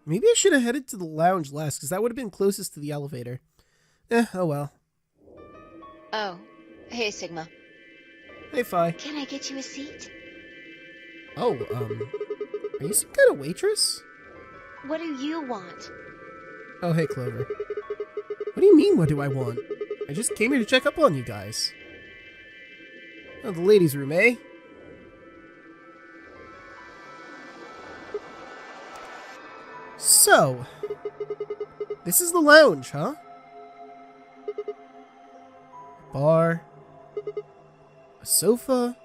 Maybe I should have headed to the lounge last, because that would have been closest to the elevator. Oh well. Oh, hey, Sigma. Hey, Phi. Can I get you a seat? Oh, are you some kind of waitress? What do you want? Oh, hey, Clover. What do you mean, what do I want? I just came here to check up on you guys. Oh, the ladies' room, eh? So, this is the lounge, huh? Bar, a sofa,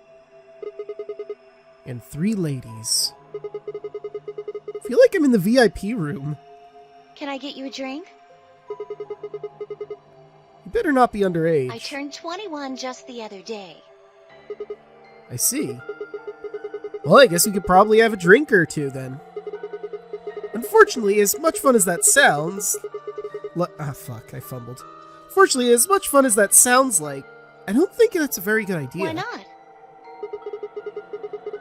and 3 ladies. I feel like I'm in the VIP room. Can I get you a drink? You better not be underage. I turned 21 just the other day. I see. Well, I guess you could probably have a drink or two then. Unfortunately, as much fun as that sounds... fuck, I fumbled. Fortunately, as much fun as that sounds like, I don't think that's a very good idea. Why not?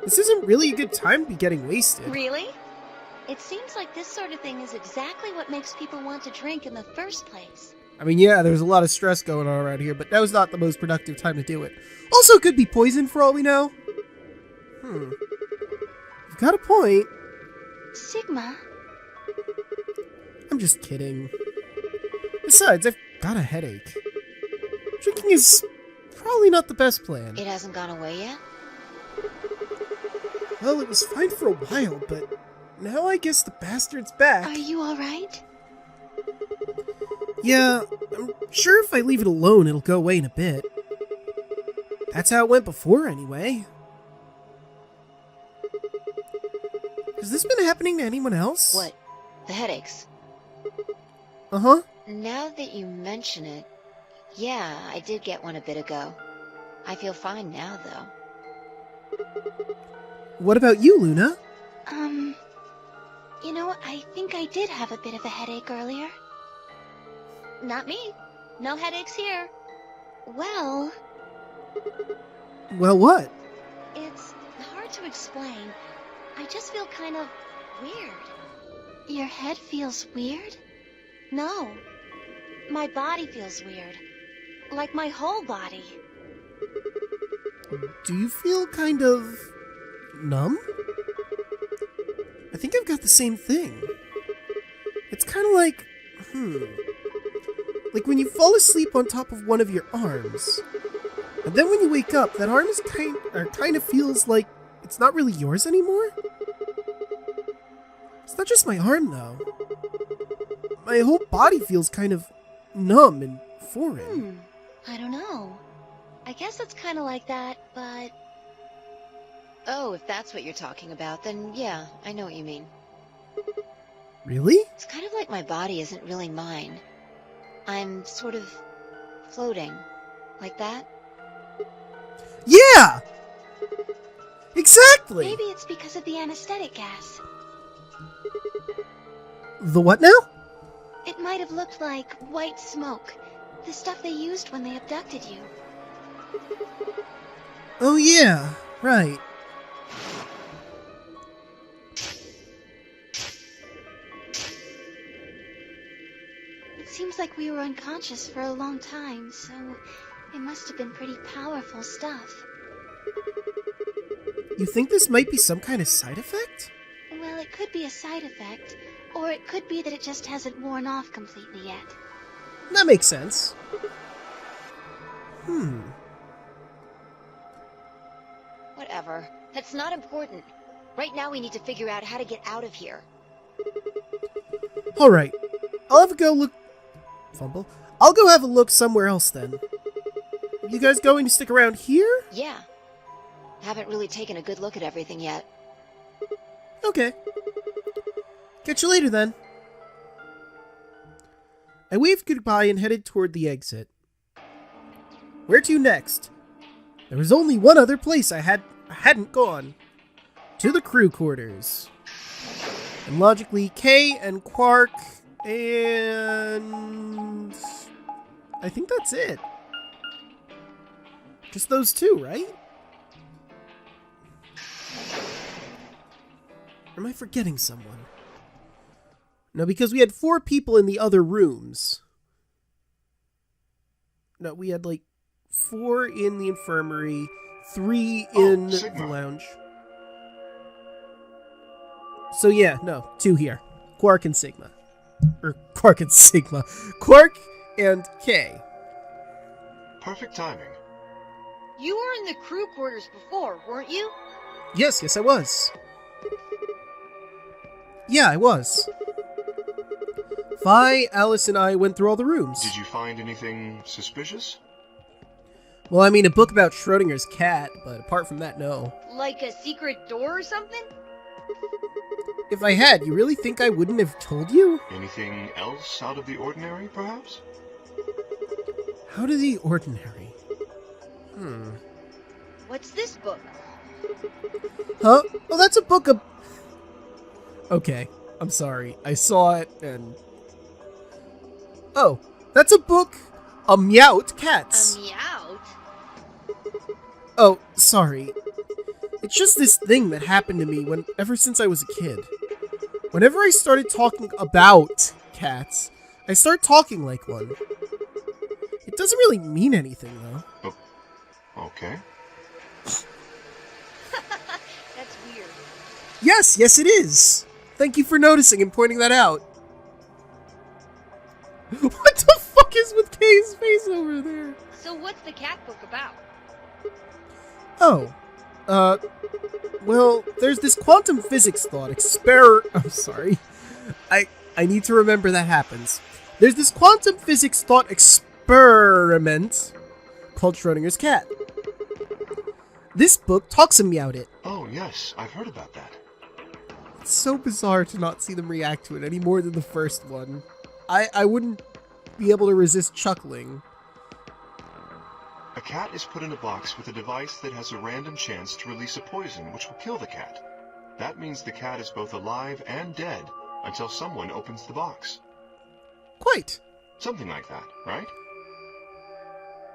This isn't really a good time to be getting wasted. Really? It seems like this sort of thing is exactly what makes people want to drink in the first place. I mean, yeah, there's a lot of stress going on around here, but now's not the most productive time to do it. Also, it could be poison for all we know. You've got a point. Sigma? I'm just kidding. Besides, I've got a headache. Drinking is probably not the best plan. It hasn't gone away yet? Well, it was fine for a while, but now I guess the bastard's back. Are you alright? Yeah, I'm sure if I leave it alone, it'll go away in a bit. That's how it went before, anyway. Has this been happening to anyone else? What? The headaches? Uh-huh. Now that you mention it, yeah, I did get one a bit ago. I feel fine now, though. What about you, Luna? You know, I think I did have a bit of a headache earlier. Not me. No headaches here. Well... Well, what? It's hard to explain. I just feel kind of weird. Your head feels weird? No. My body feels weird. Like my whole body. Do you feel kind of... numb? I think I've got the same thing. It's kind of like... like when you fall asleep on top of one of your arms. And then when you wake up, that arm is kind of feels like it's not really yours anymore. It's not just my arm, though. My whole body feels kind of numb and foreign. I don't know. I guess it's kind of like that, but... Oh, if that's what you're talking about, then yeah, I know what you mean. Really? It's kind of like my body isn't really mine. I'm sort of floating. Like that? Yeah! Exactly! Maybe it's because of the anesthetic gas. The what now? It might have looked like white smoke. The stuff they used when they abducted you. Oh yeah, right. It seems like we were unconscious for a long time, so it must have been pretty powerful stuff. You think this might be some kind of side effect? Well, it could be a side effect, or it could be that it just hasn't worn off completely yet. That makes sense. Whatever. That's not important. Right now we need to figure out how to get out of here. Alright. I'll have a go look... Fumble? I'll go have a look somewhere else then. You guys going to stick around here? Yeah. Haven't really taken a good look at everything yet. Okay. Catch you later then. I waved goodbye and headed toward the exit. Where to next? There was only one other place I hadn't gone. To the crew quarters. And logically, K and Quark and... I think that's it. Just those two, right? Or am I forgetting someone? No, because we had 4 people in the other rooms. No, we had like 4 in the infirmary, 3 in the lounge. So yeah, no, 2 here. Quark and Sigma. Or Quark and Sigma. Quark and K. Perfect timing. You were in the crew quarters before, weren't you? Yes, I was. Yeah, I was. Phi, Alice, and I went through all the rooms. Did you find anything suspicious? Well, I mean, a book about Schrödinger's cat, but apart from that, no. Like a secret door or something? If I had, you really think I wouldn't have told you? Anything else out of the ordinary, perhaps? Out of the ordinary? What's this book? Huh? Oh, that's a book of... Okay, I'm sorry. I saw it and... Oh, that's a book of meowed cats. A meowed? Oh, sorry. It's just this thing that happened to me ever since I was a kid. Whenever I started talking about cats, I start talking like one. It doesn't really mean anything, though. Oh, okay. That's weird. Yes, it is. Thank you for noticing and pointing that out. What the fuck is with Kay's face over there? So what's the cat book about? Oh, well, there's this quantum physics thought I'm sorry. I need to remember that happens. There's this quantum physics thought experiment called Schrödinger's cat. This book talks about it. Oh, yes, I've heard about that. It's so bizarre to not see them react to it any more than the first one. I wouldn't be able to resist chuckling. A cat is put in a box with a device that has a random chance to release a poison which will kill the cat. That means the cat is both alive and dead until someone opens the box. Quite. Something like that, right?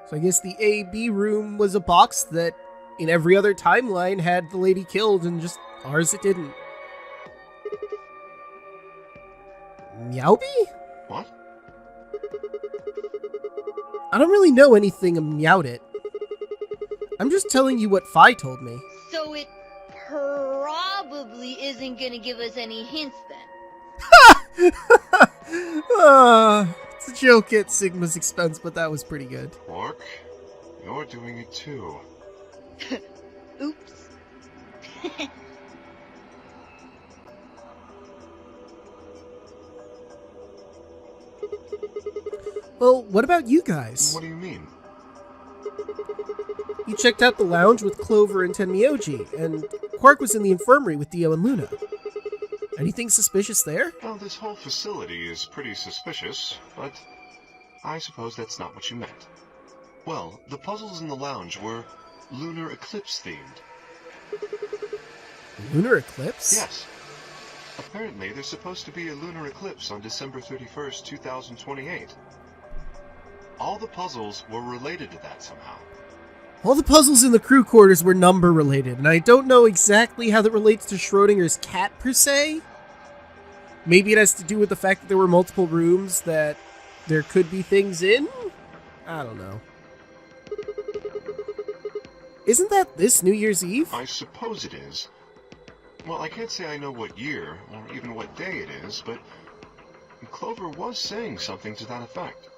So I guess the A-B room was a box that in every other timeline had the lady killed, and just ours it didn't. Meowby? What? I don't really know anything about it. I'm just telling you what Phi told me. So it probably isn't gonna give us any hints then. It's a joke at Sigma's expense, but that was pretty good. Quark, you're doing it too. Oops. Well, what about you guys? What do you mean? You checked out the lounge with Clover and Tenmyoji, and Quark was in the infirmary with Dio and Luna. Anything suspicious there? Well, this whole facility is pretty suspicious, but I suppose that's not what you meant. Well, the puzzles in the lounge were lunar eclipse themed. Lunar eclipse? Yes. Apparently, there's supposed to be a lunar eclipse on December 31st, 2028. All the puzzles were related to that somehow. All the puzzles in the crew quarters were number related, and I don't know exactly how that relates to Schrödinger's cat per se. Maybe it has to do with the fact that there were multiple rooms that there could be things in? I don't know. Isn't that this New Year's Eve? I suppose it is. Well, I can't say I know what year, or even what day it is, but Clover was saying something to that effect.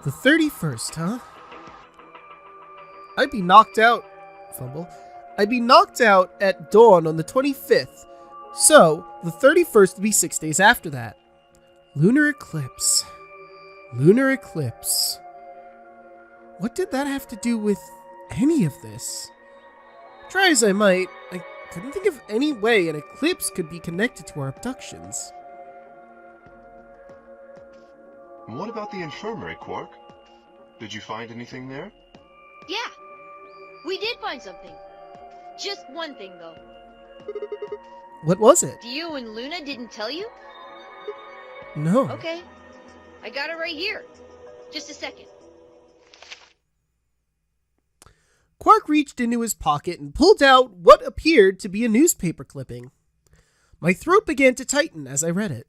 The 31st, huh? I'd be knocked out... Fumble. I'd be knocked out at dawn on the 25th. So, the 31st would be 6 days after that. Lunar eclipse. Lunar eclipse. What did that have to do with any of this? Try as I might, I couldn't think of any way an eclipse could be connected to our abductions. What about the infirmary, Quark? Did you find anything there? Yeah, we did find something. Just one thing, though. What was it? Dio and Luna didn't tell you? No. Okay, I got it right here. Just a second. Quark reached into his pocket and pulled out what appeared to be a newspaper clipping. My throat began to tighten as I read it.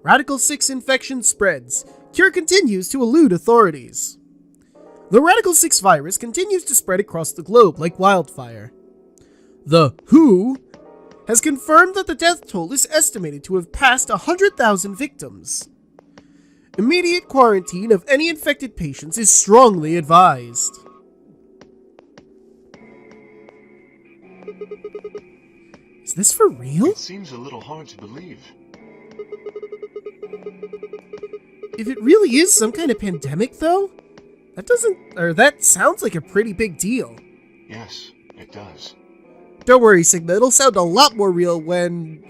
Radical 6 infection spreads. Cure continues to elude authorities. The Radical 6 virus continues to spread across the globe like wildfire. The WHO has confirmed that the death toll is estimated to have passed 100,000 victims. Immediate quarantine of any infected patients is strongly advised. Is this for real? It seems a little hard to believe. If it really is some kind of pandemic, though, that sounds like a pretty big deal. Yes, it does. Don't worry, Sigma, it'll sound a lot more real when,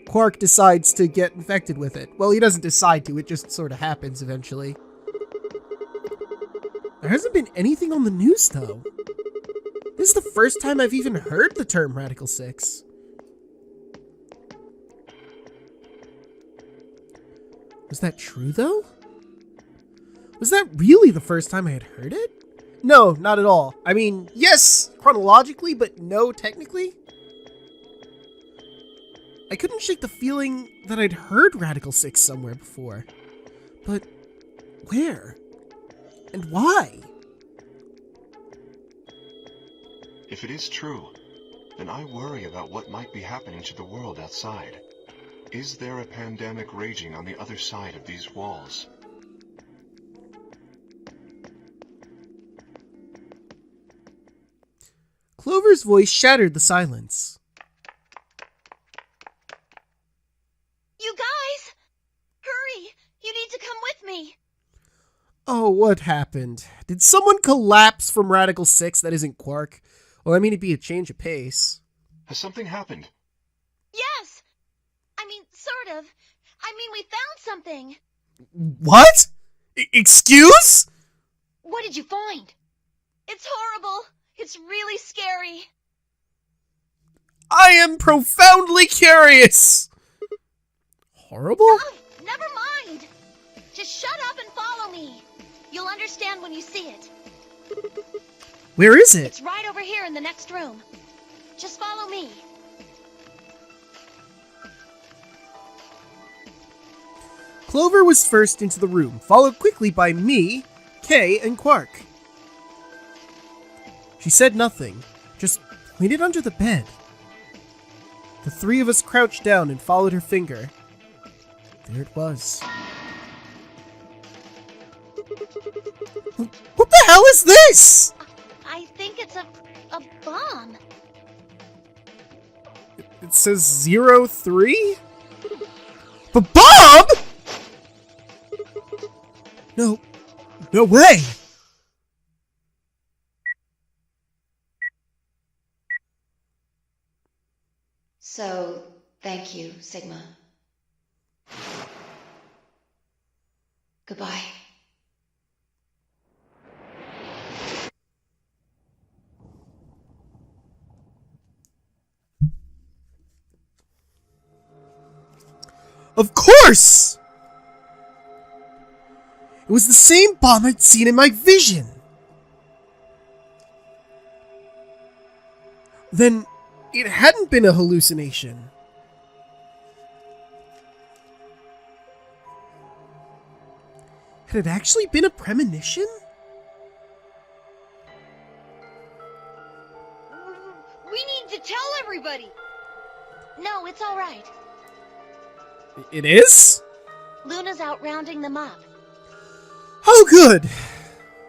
Quark decides to get infected with it. Well, he doesn't decide to, it just sort of happens eventually. There hasn't been anything on the news, though. This is the first time I've even heard the term Radical 6. Was that true, though? Was that really the first time I had heard it? No, not at all. I mean, yes, chronologically, but no, technically. I couldn't shake the feeling that I'd heard Radical 6 somewhere before. But where? And why? If it is true, then I worry about what might be happening to the world outside. Is there a pandemic raging on the other side of these walls? Clover's voice shattered the silence. You guys! Hurry! You need to come with me! Oh, what happened? Did someone collapse from Radical 6 that isn't Quark? Well, I mean, it'd be a change of pace. Has something happened? Yes! I mean, sort of. I mean, we found something. What? Excuse? What did you find? It's horrible. It's really scary. I am profoundly curious. Horrible? Oh, never mind. Just shut up and follow me. You'll understand when you see it. Where is it? It's right over here in the next room. Just follow me. Clover was first into the room, followed quickly by me, K, and Quark. She said nothing, just pointed under the bed. The three of us crouched down and followed her finger. There it was. What the hell is this? I think it's a bomb. It says 03? The bomb? No way. So, thank you, Sigma. Goodbye. Of course! It was the same bomb I'd seen in my vision. Then it hadn't been a hallucination. Had it actually been a premonition? We need to tell everybody. No, it's all right. It is? Luna's out rounding them up. Oh, good.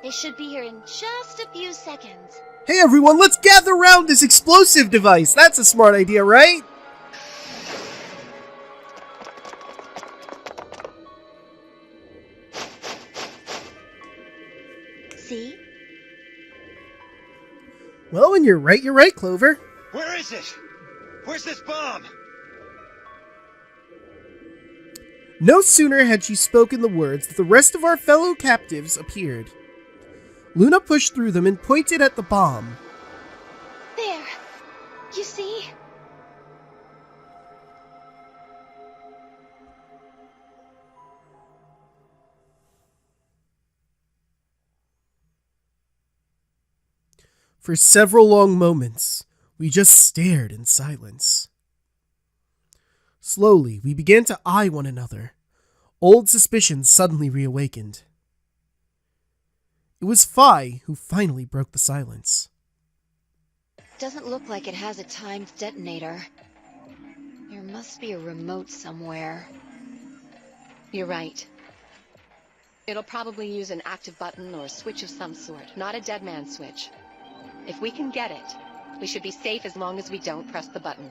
They should be here in just a few seconds. Hey everyone, let's gather around this explosive device. That's a smart idea, right? See? Well, when you're right, Clover. Where is it? Where's this bomb? No sooner had she spoken the words that the rest of our fellow captives appeared. Luna pushed through them and pointed at the bomb. There. You see? For several long moments, We just stared in silence. Slowly, we began to eye one another. Old suspicions suddenly reawakened. It was Phi who finally broke the silence. Doesn't look like it has a timed detonator. There must be a remote somewhere. You're right. It'll probably use an active button or a switch of some sort, not a dead man switch. If we can get it, we should be safe as long as we don't press the button.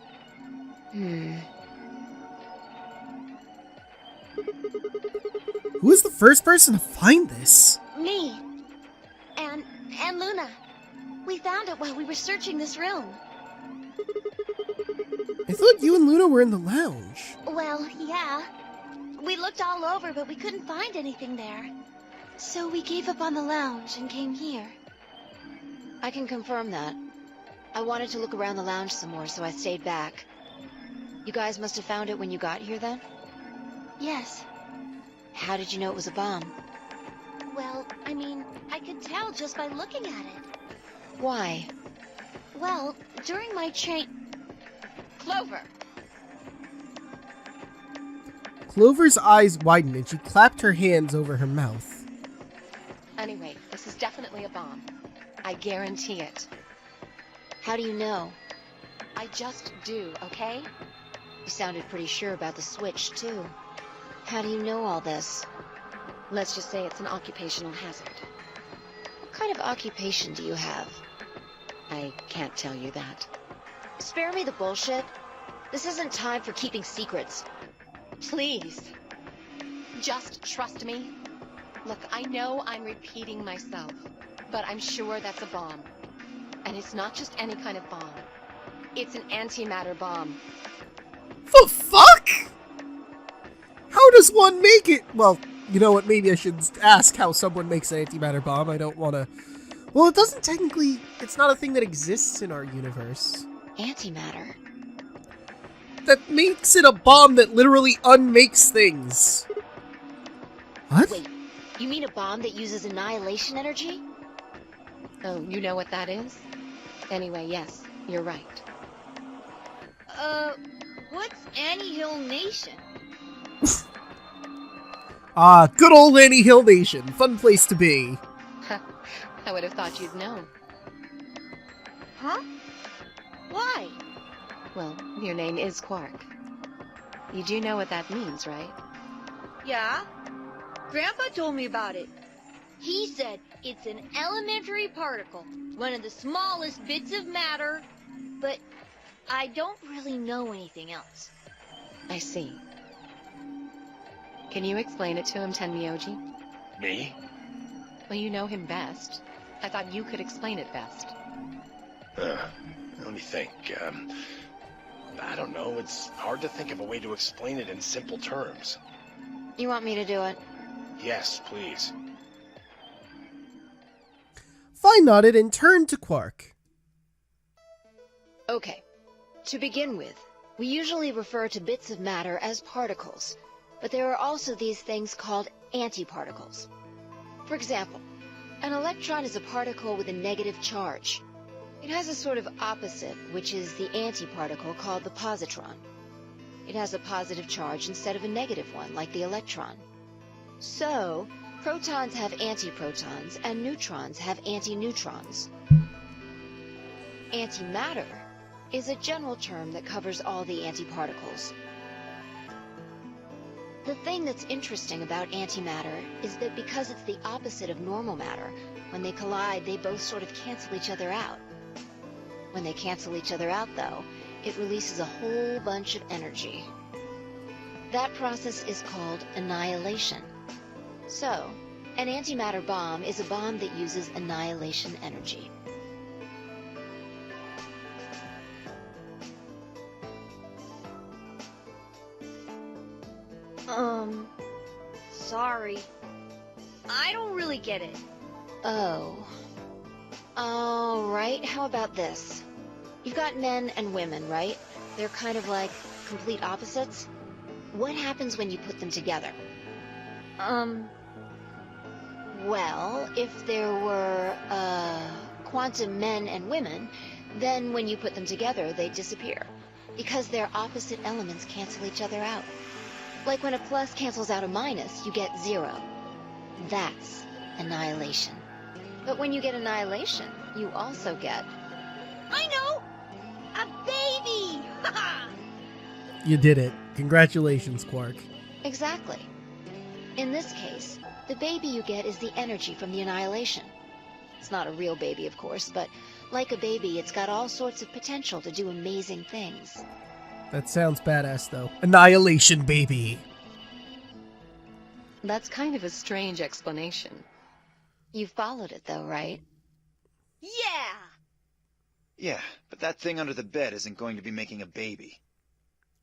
Who is the first person to find this? Me. And Luna. We found it while we were searching this room. I thought you and Luna were in the lounge. Well, yeah. We looked all over, but we couldn't find anything there. So we gave up on the lounge and came here. I can confirm that. I wanted to look around the lounge some more, so I stayed back. You guys must have found it when you got here, then? Yes. How did you know it was a bomb? Well, I mean, I could tell just by looking at it. Why? Well, during my Clover! Clover's eyes widened and she clapped her hands over her mouth. Anyway, this is definitely a bomb. I guarantee it. How do you know? I just do, okay? You sounded pretty sure about the switch, too. How do you know all this? Let's just say it's an occupational hazard. What kind of occupation do you have? I can't tell you that. Spare me the bullshit. This isn't time for keeping secrets. Please. Just trust me. Look, I know I'm repeating myself, but I'm sure that's a bomb. And it's not just any kind of bomb. It's an antimatter bomb. The fuck? How does one make it? Well, you know what, maybe I should ask how someone makes an antimatter bomb. I don't want to... Well, it doesn't technically... It's not a thing that exists in our universe. Antimatter? That makes it a bomb that literally unmakes things. What? Wait, you mean a bomb that uses annihilation energy? Oh, you know what that is? Anyway, yes, you're right. What's Annie-Hill Nation? Ah, good old Annie Hill Nation. Fun place to be. I would have thought you'd know. Huh? Why? Well, your name is Quark. You do know what that means, right? Yeah. Grandpa told me about it. He said it's an elementary particle, one of the smallest bits of matter, but I don't really know anything else. I see. Can you explain it to him, Tenmyoji? Me? Well, you know him best. I thought you could explain it best. Let me think. I don't know. It's hard to think of a way to explain it in simple terms. You want me to do it? Yes, please. Phi nodded and turned to Quark. Okay. To begin with, we usually refer to bits of matter as particles, but there are also these things called antiparticles. For example, an electron is a particle with a negative charge. It has a sort of opposite, which is the antiparticle called the positron. It has a positive charge instead of a negative one, like the electron. So, protons have antiprotons, and neutrons have antineutrons. Antimatter is a general term that covers all the antiparticles. The thing that's interesting about antimatter is that because it's the opposite of normal matter, when they collide, they both sort of cancel each other out. When they cancel each other out, though, it releases a whole bunch of energy. That process is called annihilation. So, an antimatter bomb is a bomb that uses annihilation energy. Sorry. I don't really get it. Oh. Alright, how about this? You've got men and women, right? They're kind of like complete opposites. What happens when you put them together? Well, if there were, quantum men and women, Then when you put them together, they disappear. Because their opposite elements cancel each other out. Like when a plus cancels out a minus, you get 0. That's annihilation. But when you get annihilation, you also get... I know! A baby! You did it. Congratulations, Quark. Exactly. In this case, the baby you get is the energy from the annihilation. It's not a real baby, of course, but like a baby, it's got all sorts of potential to do amazing things. That sounds badass, though. Annihilation baby. That's kind of a strange explanation. You followed it, though, right? Yeah! Yeah, but that thing under the bed isn't going to be making a baby.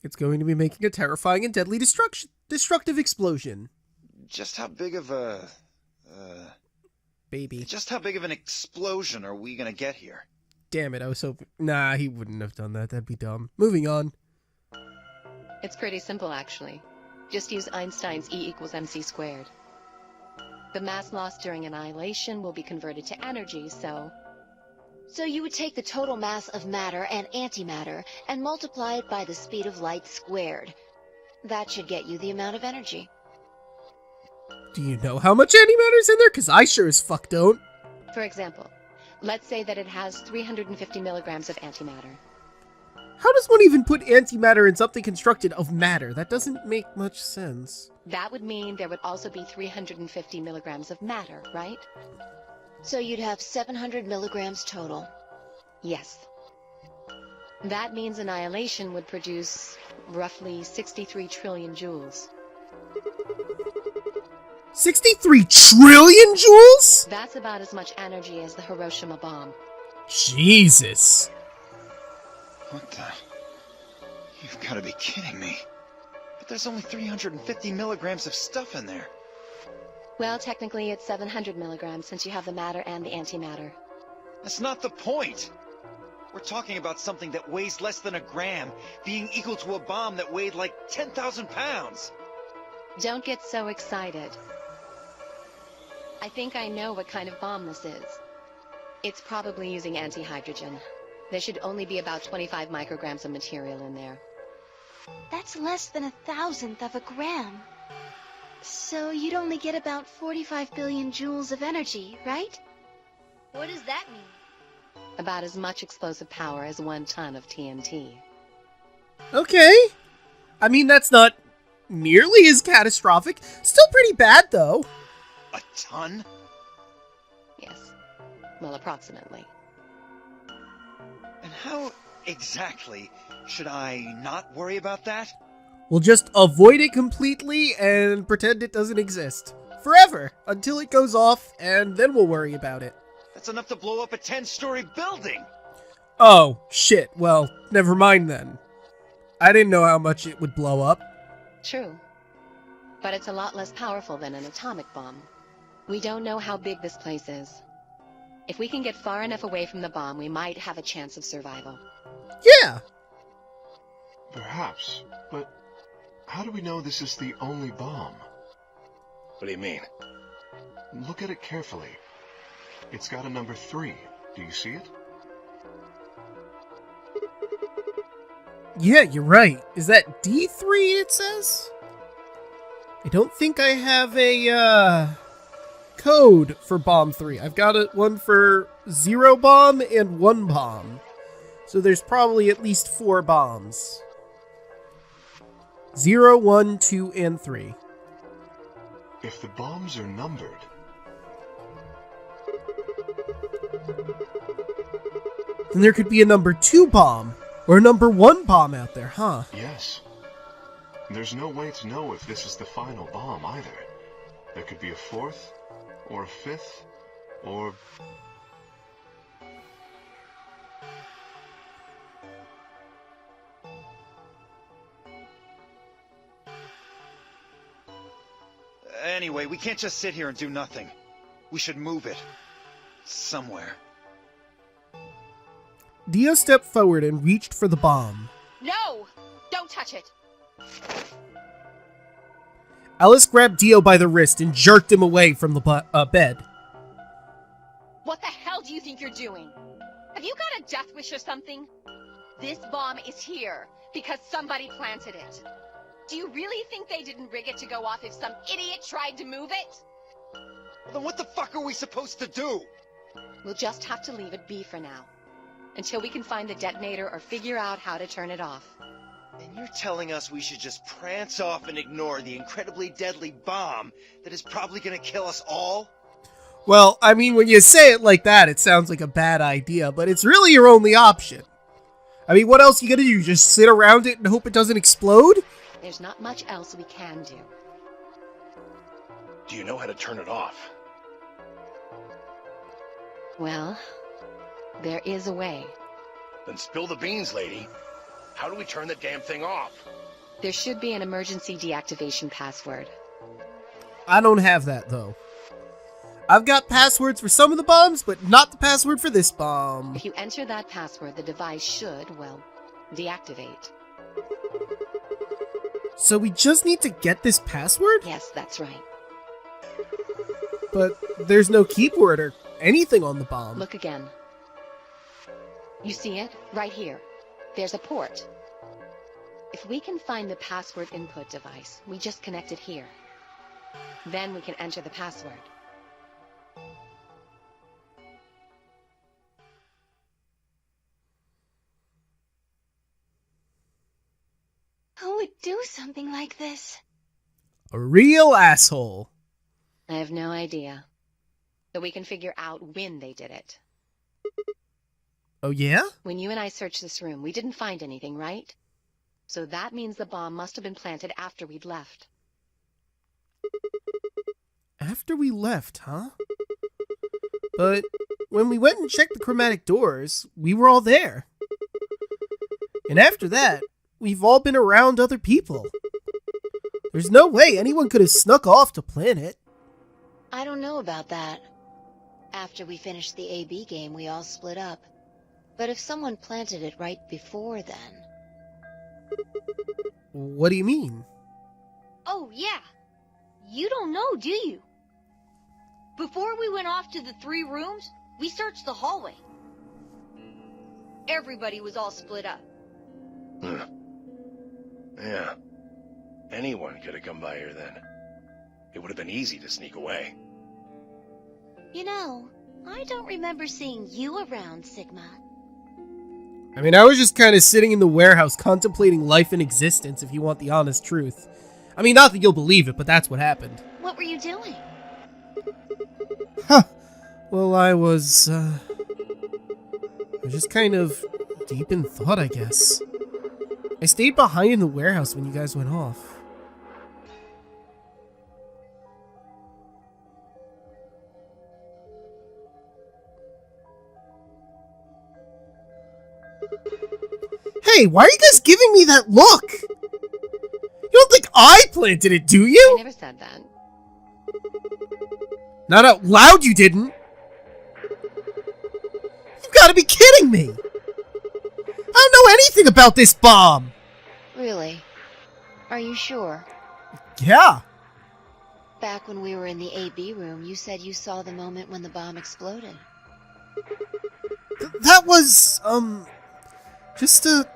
It's going to be making a terrifying and deadly destructive explosion. Just how big of a... Baby. Just how big of an explosion are we gonna get here? Damn it, I was hoping... Nah, he wouldn't have done that. That'd be dumb. Moving on. It's pretty simple, actually. Just use Einstein's E = mc squared. The mass lost during annihilation will be converted to energy, so... So you would take the total mass of matter and antimatter and multiply it by the speed of light squared. That should get you the amount of energy. Do you know how much antimatter's in there? Because I sure as fuck don't. For example, let's say that it has 350 milligrams of antimatter. How does one even put antimatter in something constructed of matter? That doesn't make much sense. That would mean there would also be 350 milligrams of matter, right? So you'd have 700 milligrams total. Yes. That means annihilation would produce roughly 63 trillion joules. 63 trillion joules? That's about as much energy as the Hiroshima bomb. Jesus. What the... You've got to be kidding me. But there's only 350 milligrams of stuff in there. Well, technically it's 700 milligrams since you have the matter and the antimatter. That's not the point. We're talking about something that weighs less than a gram, being equal to a bomb that weighed like 10,000 pounds. Don't get so excited. I think I know what kind of bomb this is. It's probably using antihydrogen. There should only be about 25 micrograms of material in there. That's less than 1,000th of a gram. So you'd only get about 45 billion joules of energy, right? What does that mean? About as much explosive power as 1 ton of TNT. Okay. I mean, that's not nearly as catastrophic. Still pretty bad, though. A ton? Yes. Well, approximately. And how exactly should I not worry about that? We'll just avoid it completely and pretend it doesn't exist. Forever. Until it goes off, and then we'll worry about it. That's enough to blow up a 10-story building! Oh, shit. Well, never mind then. I didn't know how much it would blow up. True. But it's a lot less powerful than an atomic bomb. We don't know how big this place is. If we can get far enough away from the bomb, we might have a chance of survival. Yeah. Perhaps, but how do we know this is the only bomb? What do you mean? Look at it carefully. It's got a number 3. Do you see it? Yeah, you're right. Is that D3 it says? I don't think I have a, code for bomb 3. I've got one for 0 bomb and 1 bomb. So there's probably at least 4 bombs. 0, 1, 2, and 3. If the bombs are numbered... then there could be a number 2 bomb, or a number 1 bomb out there, huh? Yes. There's no way to know if this is the final bomb either. There could be a 4th, or a 5th, or... Anyway, we can't just sit here and do nothing. We should move it. Somewhere. Dio stepped forward and reached for the bomb. No! Don't touch it! Alice grabbed Dio by the wrist and jerked him away from the bed. What the hell do you think you're doing? Have you got a death wish or something? This bomb is here because somebody planted it. Do you really think they didn't rig it to go off if some idiot tried to move it? Then what the fuck are we supposed to do? We'll just have to leave it be for now, until we can find the detonator or figure out how to turn it off. And you're telling us we should just prance off and ignore the incredibly deadly bomb that is probably gonna kill us all? Well, I mean, when you say it like that, it sounds like a bad idea, but it's really your only option. I mean, what else you gonna do? Just sit around it and hope it doesn't explode? There's not much else we can do. Do you know how to turn it off? Well, there is a way. Then spill the beans, lady. How do we turn the damn thing off? There should be an emergency deactivation password. I don't have that, though. I've got passwords for some of the bombs, but not the password for this bomb. If you enter that password, the device should, well, deactivate. So we just need to get this password? Yes, that's right. But there's no keyboard or anything on the bomb. Look again. You see it? Right here. There's a port. If we can find the password input device, we just connect it here. Then we can enter the password. Who would do something like this? A real asshole. I have no idea. But we can figure out when they did it. Oh, yeah? When you and I searched this room, we didn't find anything, right? So that means the bomb must have been planted after we'd left. After we left, huh? But when we went and checked the chromatic doors, we were all there. And after that, we've all been around other people. There's no way anyone could have snuck off to plant it. I don't know about that. After we finished the AB game, we all split up. But if someone planted it right before then... What do you mean? Oh, yeah. You don't know, do you? Before we went off to the 3 rooms, we searched the hallway. Everybody was all split up. Yeah. Anyone could have come by here then. It would have been easy to sneak away. You know, I don't remember seeing you around, Sigma. I mean, I was just kind of sitting in the warehouse contemplating life and existence, if you want the honest truth. I mean, not that you'll believe it, but that's what happened. What were you doing? Huh. Well, I was just kind of deep in thought, I guess. I stayed behind in the warehouse when you guys went off. Hey, why are you guys giving me that look? You don't think I planted it, do I you? never said that. Not out loud, you didn't. You've got to be kidding me. I don't know anything about this bomb. Really? Are you sure? Yeah. Back when we were in the AB room, you said you saw the moment when the bomb exploded. That was, just a...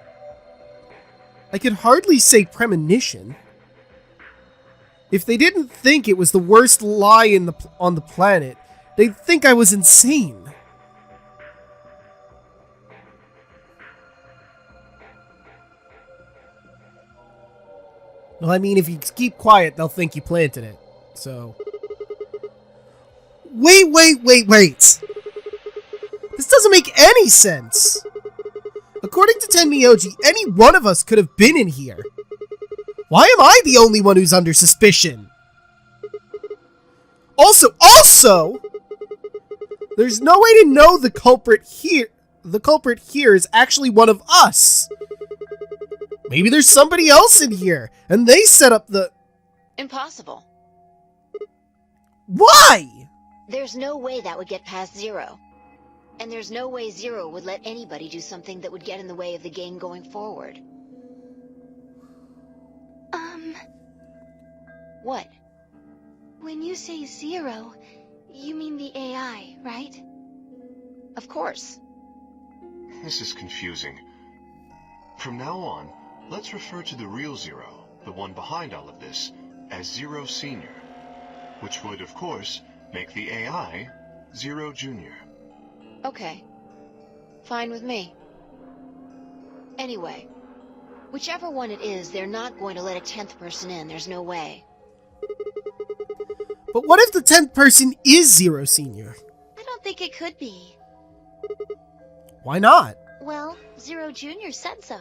I could hardly say premonition. If they didn't think it was the worst lie on the planet, they'd think I was insane. Well, I mean, if you keep quiet, they'll think you planted it. So... Wait! This doesn't make any sense! According to Tenmyoji, any one of us could have been in here. Why am I the only one who's under suspicion? Also, there's no way to know the culprit here is actually one of us. Maybe there's somebody else in here, and they set up the... Impossible. Why? There's no way that would get past Zero. And there's no way Zero would let anybody do something that would get in the way of the game going forward. What? When you say Zero, you mean the AI, right? Of course. This is confusing. From now on, let's refer to the real Zero, the one behind all of this, as Zero Senior, which would, of course, make the AI Zero Junior. Okay. Fine with me. Anyway, whichever one it is, they're not going to let a 10th person in. There's no way. But what if the 10th person is Zero Senior? I don't think it could be. Why not? Well, Zero Junior said so.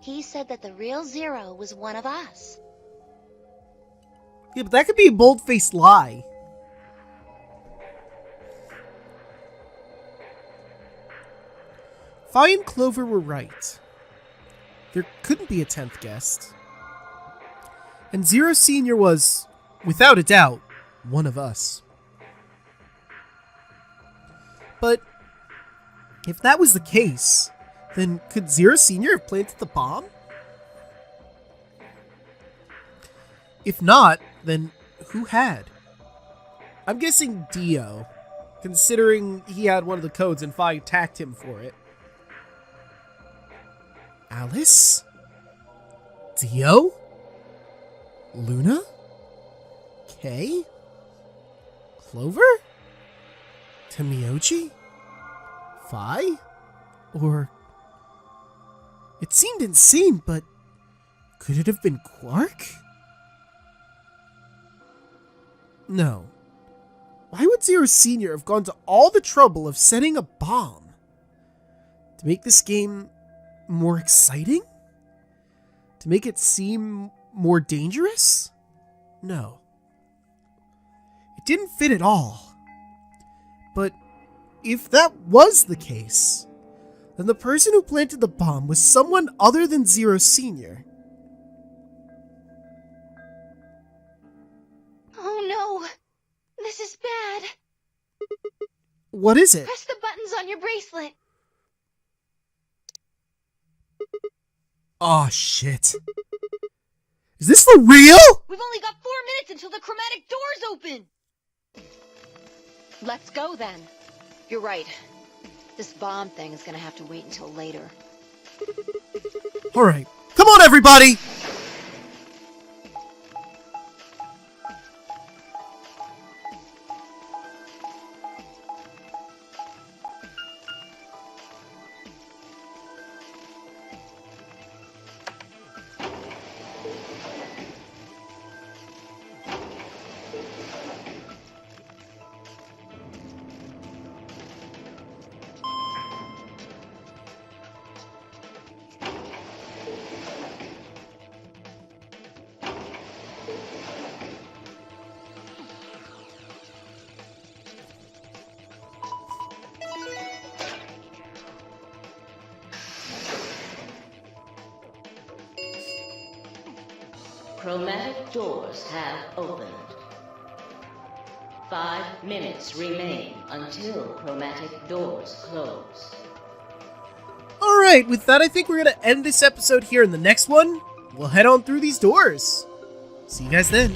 He said that the real Zero was one of us. Yeah, but that could be a bold-faced lie. Phi and Clover were right. There couldn't be a 10th guest. And Zero Senior was, without a doubt, one of us. But if that was the case, then could Zero Senior have planted the bomb? If not, then who had? I'm guessing Dio, considering he had one of the codes and Phi attacked him for it. Alice? Dio? Luna? K? Clover? Tamiochi? Phi? Or... It seemed insane, but... could it have been Quark? No. Why would Zero Senior have gone to all the trouble of setting a bomb? To make this game more exciting? To make it seem more dangerous? No. It didn't fit at all. But if that was the case, then the person who planted the bomb was someone other than Zero Senior. Oh no! This is bad. What is it? Press the buttons on your bracelet. Aw, shit. Is this for real? We've only got 4 minutes until the chromatic doors open! Let's go then. You're right. This bomb thing is gonna have to wait until later. Alright. Come on, everybody! Chromatic doors have opened. 5 minutes remain until chromatic doors close. Alright, with that I think we're gonna end this episode here. In the next one, we'll head on through these doors. See you guys then.